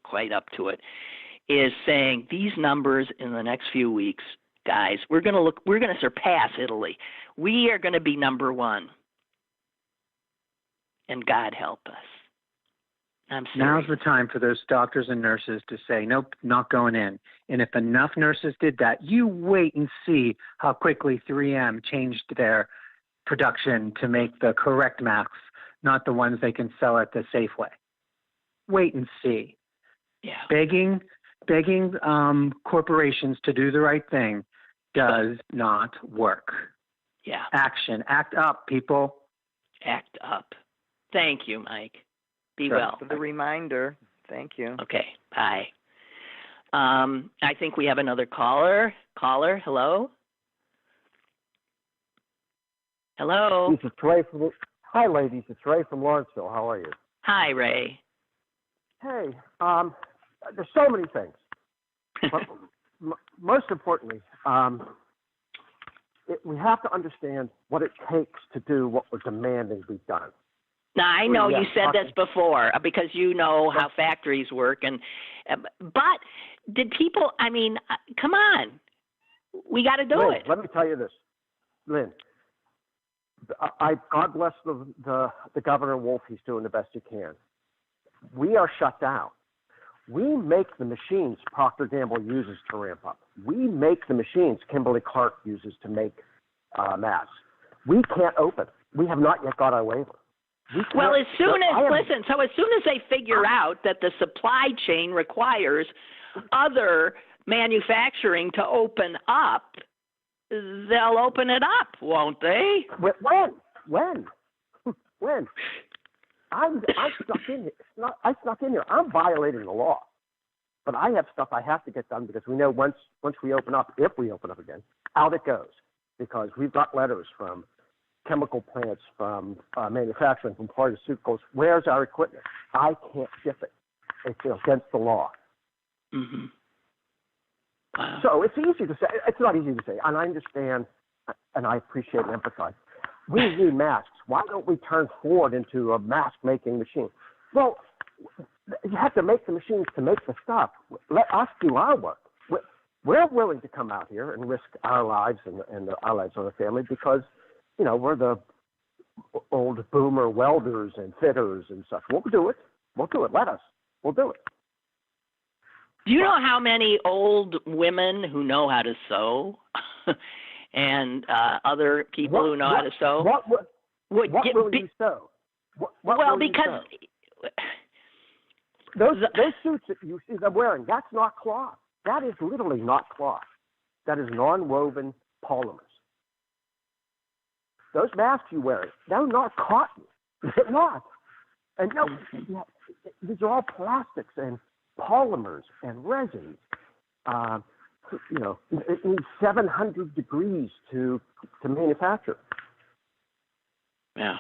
quite up to it, is saying these numbers in the next few weeks, guys, we're going to surpass Italy. We are going to be number one. And God help us. I'm serious. Now's the time for those doctors and nurses to say, nope, not going in. And if enough nurses did that, you wait and see how quickly 3M changed their production to make the correct masks, not the ones they can sell at the Safeway. Wait and see. Yeah. Begging corporations to do the right thing does not work. Yeah. Action. Act up, people. Act up. Thank you, Mike. Be Thanks well. for the reminder. Thank you. Okay. Bye. I think we have another caller. Caller, hello? Hello? This is Ray from Hi, ladies. It's Ray from Lawrenceville. How are you? Hi, Ray. Hey, there's so many things. But most importantly, we have to understand what it takes to do what we're demanding be done. Now, I know you said this before because you know how factories work. But did people, come on. We got to do Lynn, it. Let me tell you this. Lynn, God bless the Governor Wolf. He's doing the best he can. We are shut down. We make the machines Procter & Gamble uses to ramp up. We make the machines Kimberly-Clark uses to make masks. We can't open. We have not yet got our waiver. Well, as soon as they figure out that the supply chain requires other manufacturing to open up, they'll open it up, won't they? When? I'm stuck in here. I snuck in here. I'm violating the law. But I have stuff I have to get done because we know once we open up, if we open up again, out it goes. Because we've got letters from chemical plants, from manufacturing, from pharmaceuticals. Where's our equipment? I can't ship it. It's against the law. Mm-hmm. Wow. So it's easy to say. It's not easy to say. And I understand, and I appreciate and empathize. We need masks. Why don't we turn Ford into a mask-making machine? Well, you have to make the machines to make the stuff. Let us do our work. We're willing to come out here and risk our lives and our lives of our family because, we're the old boomer welders and fitters and such. We'll do it. Let us. We'll do it. Do you know how many old women who know how to sew and other people who know how to sew? What will you sew? Because those suits that you see them wearing, that's not cloth. That is literally not cloth. That is non-woven polymers. Those masks you wear, they're not cotton. They're not. And these are all plastics and polymers and resins. It needs 700 degrees to manufacture. Yeah.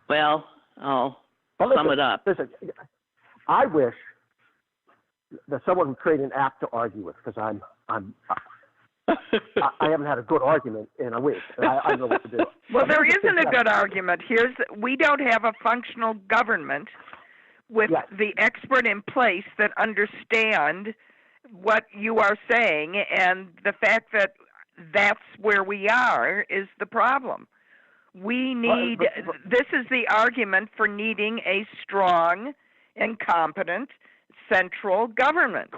Well, I'll sum it up. Listen, I wish that someone would create an app to argue with, because I haven't had a good argument in a week. I don't know what to do. Well, there isn't a good argument. We don't have a functional government with the expert in place that understand what you are saying, and the fact that that's where we are is the problem. We need, this is the argument for needing a strong and competent central government.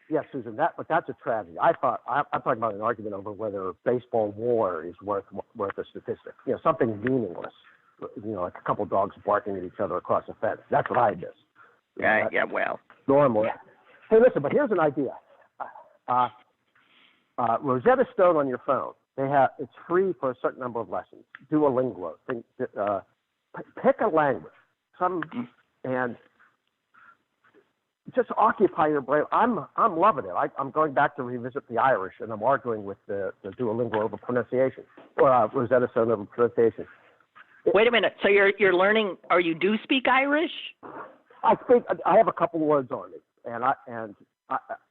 Yes, Susan, but that's a tragedy. I'm talking about an argument over whether baseball WAR is worth a statistic. Something meaningless. Like a couple dogs barking at each other across a fence. That's what I miss. Well. Normal. Hey, listen, but here's an idea. Rosetta Stone on your phone. It's free for a certain number of lessons. Duolingo. Pick a language. And just occupy your brain. I'm loving it. I'm going back to revisit the Irish, and I'm arguing with the Duolingo over pronunciation, or Rosetta Stone over pronunciation. Wait a minute. So you're learning, or you do speak Irish? I think I have a couple of words on it, and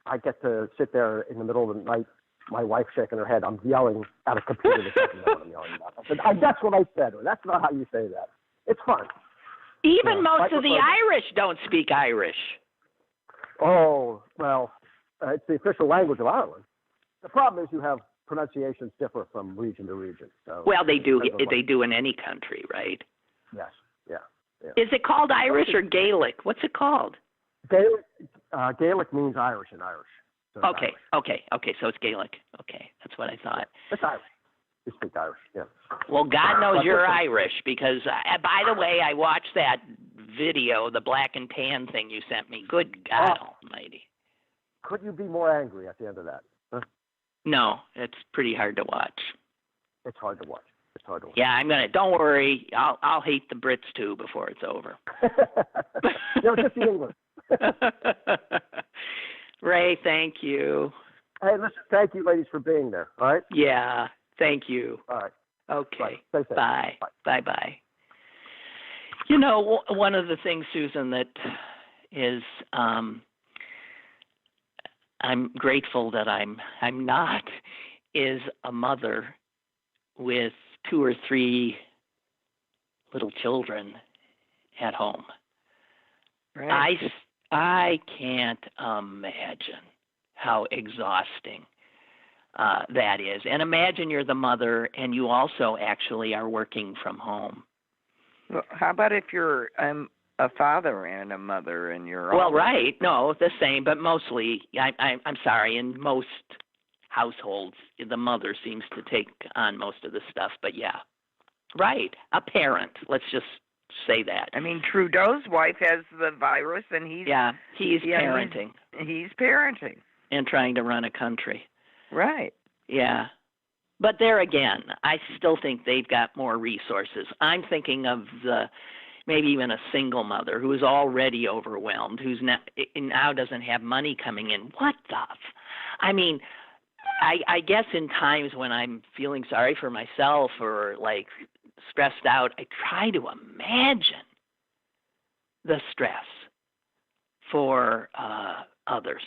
I get to sit there in the middle of the night. My wife shaking her head. I'm yelling at a computer that doesn't know what I'm yelling about. I said, that's what I said. Or that's not how you say that. It's fun. Even most of the Irish don't speak Irish. Oh, well, it's the official language of Ireland. The problem is you have pronunciations differ from region to region. So well, they do. They do in any country, right? Yes. Yeah. Is it called Irish or Gaelic? What's it called? Gaelic means Irish in Irish. So okay. So it's Gaelic. Okay, that's what I thought. It's Irish. You speak Irish, yeah. Well, God knows you're Irish, because, by the way, I watched that video, the black and tan thing you sent me. Good God Almighty. Could you be more angry at the end of that? Huh? No, it's pretty hard to watch. It's hard to watch. Yeah, don't worry. I'll hate the Brits too before it's over. No, just the English. Ray, thank you. Hey, listen, thank you, ladies, for being there. All right? Yeah, thank you. All right. Okay. Bye. Bye. One of the things, Susan, that is I'm grateful that I'm not is a mother with 2 or 3 little children at home. Right. I can't imagine how exhausting that is. And imagine you're the mother and you also actually are working from home. Well, how about if you're a father and a mother and you're well, right? No, the same, but mostly, I'm sorry, in most households, the mother seems to take on most of the stuff. But yeah, right, a parent. Let's just say that. I mean, Trudeau's wife has the virus, and he's parenting. He's parenting and trying to run a country. Right. Yeah. But there again, I still think they've got more resources. I'm thinking of maybe even a single mother who is already overwhelmed, who's now doesn't have money coming in. What the? I mean, I guess in times when I'm feeling sorry for myself or like stressed out, I try to imagine the stress for others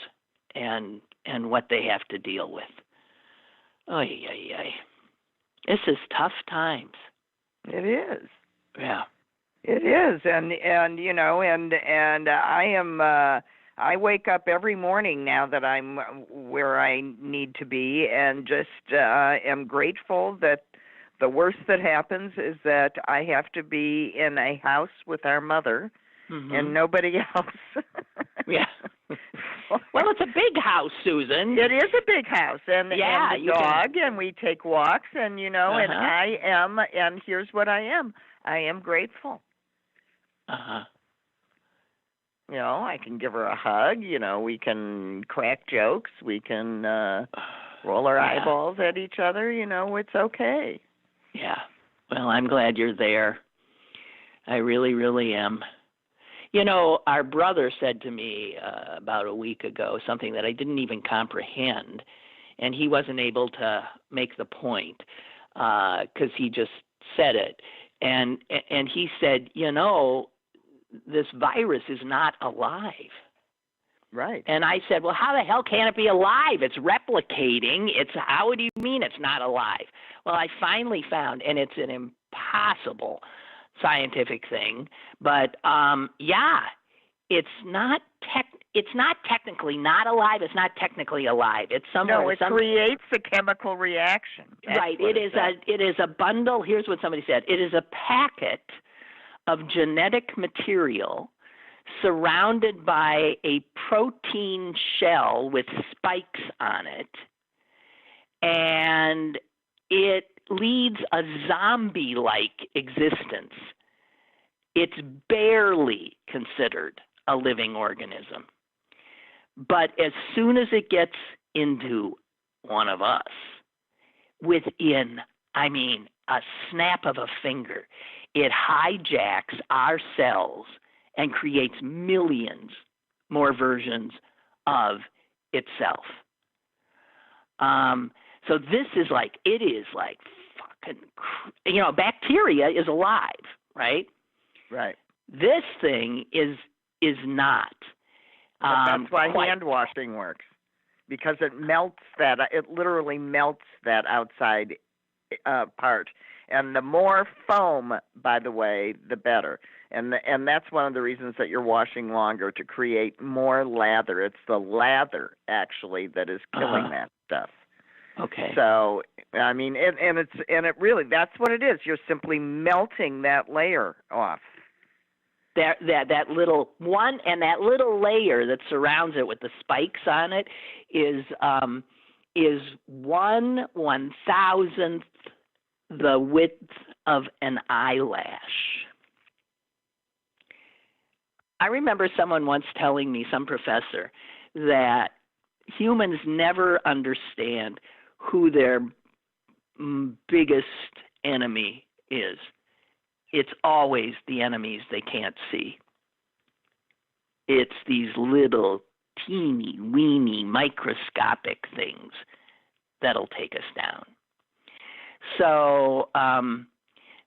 and what they have to deal with. Ay. This is tough times. It is. Yeah. It is, and I am. I wake up every morning now that I'm where I need to be, and just am grateful that the worst that happens is that I have to be in a house with our mother, and nobody else. Yeah. Well, it's a big house, Susan. It is a big house, and the dog, and we take walks, and and I am, and here's what I am grateful. I can give her a hug. We can crack jokes. We can roll our eyeballs at each other. It's okay. Yeah. Well, I'm glad you're there. I really, really am. Our brother said to me about a week ago something that I didn't even comprehend, and he wasn't able to make the point because he just said it. And he said, this virus is not alive. Right. And I said, well, how the hell can it be alive? It's replicating. How do you mean it's not alive? Well, I finally found, and it's an impossible scientific thing, but it's not technically not alive. It's not technically alive. It's somewhere. No, it creates a chemical reaction. Right. It is a bundle. Here's what somebody said. It is a packet of genetic material surrounded by a protein shell with spikes on it, and it leads a zombie-like existence. It's barely considered a living organism. But as soon as it gets into one of us, within, a snap of a finger, it hijacks our cells and creates millions more versions of itself. So this is fucking, bacteria is alive, right? Right. This thing is not. That's why hand washing works, because it melts that. It literally melts that outside part. And the more foam, by the way, the better. And that's one of the reasons that you're washing longer, to create more lather. It's the lather actually that is killing that stuff. Okay. So it really, that's what it is. You're simply melting that layer off. That little one, and that little layer that surrounds it with the spikes on it is 1/1000th the width of an eyelash. I remember someone once telling me, some professor, that humans never understand who their biggest enemy is. It's always the enemies they can't see. It's these little teeny weeny microscopic things that'll take us down. So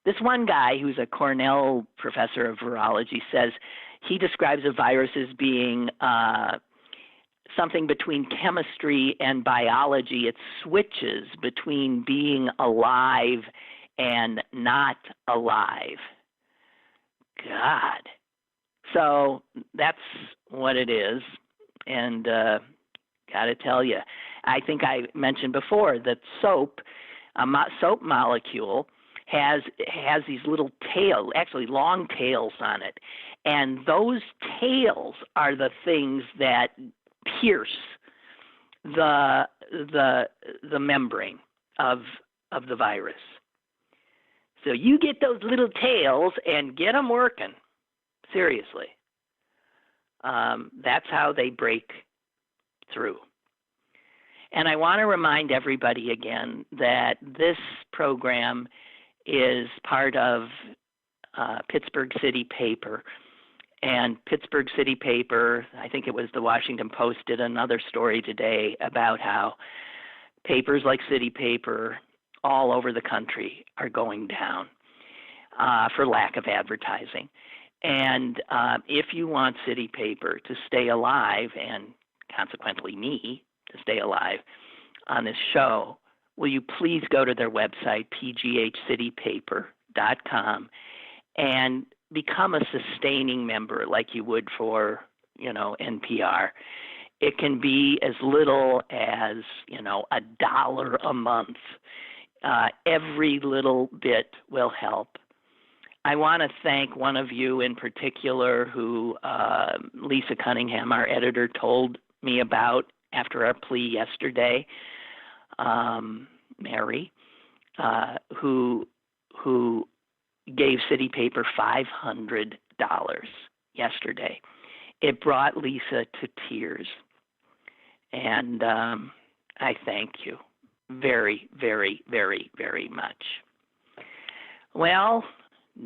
this one guy who's a Cornell professor of virology says he describes a virus as being something between chemistry and biology. It switches between being alive and not alive. God. So that's what it is. And got to tell you, I think I mentioned before that soap molecule has these little tails, actually long tails on it. And those tails are the things that pierce the membrane of the virus. So you get those little tails and get them working. Seriously. That's how they break through. And I want to remind everybody again that this program is part of Pittsburgh City Paper. And Pittsburgh City Paper, I think it was the Washington Post, did another story today about how papers like City Paper all over the country are going down for lack of advertising. And if you want City Paper to stay alive, and consequently me to stay alive on this show, will you please go to their website, pghcitypaper.com, and become a sustaining member like you would for, NPR. It can be as little as, $1 a month. Every little bit will help. I want to thank one of you in particular who Lisa Cunningham, our editor, told me about after our plea yesterday, Mary, who gave City Paper $500 yesterday. It brought Lisa to tears. And I thank you very, very, very, very much. Well,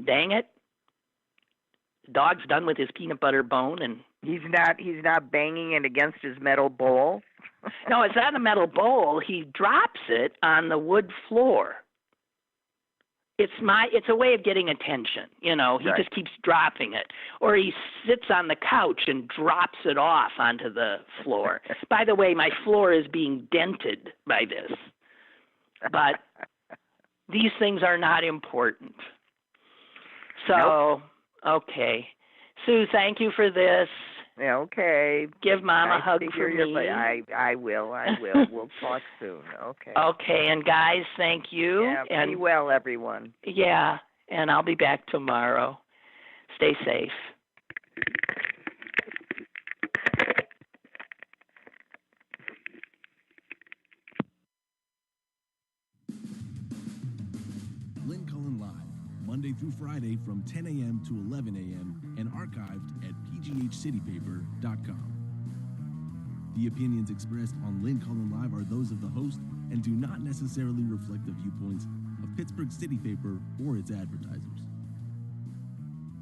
dang it. The dog's done with his peanut butter bone, and he's not banging it against his metal bowl. No, it's not a metal bowl. He drops it on the wood floor. It's a way of getting attention. He right. just keeps dropping it. Or he sits on the couch and drops it off onto the floor. By the way, my floor is being dented by this. But these things are not important. So, nope. Okay. Sue, thank you for this. Yeah, okay. Give Mom a hug for me. I will. We'll talk soon. Okay. Okay, and guys, thank you. Yeah, and be well, everyone. Yeah, and I'll be back tomorrow. Stay safe. Lynn Cullen Live, Monday through Friday from 10 a.m. to 11 a.m. and archived at pghcitypaper.com. The opinions expressed on Lynn Cullen Live are those of the host and do not necessarily reflect the viewpoints of Pittsburgh City Paper or its advertisers.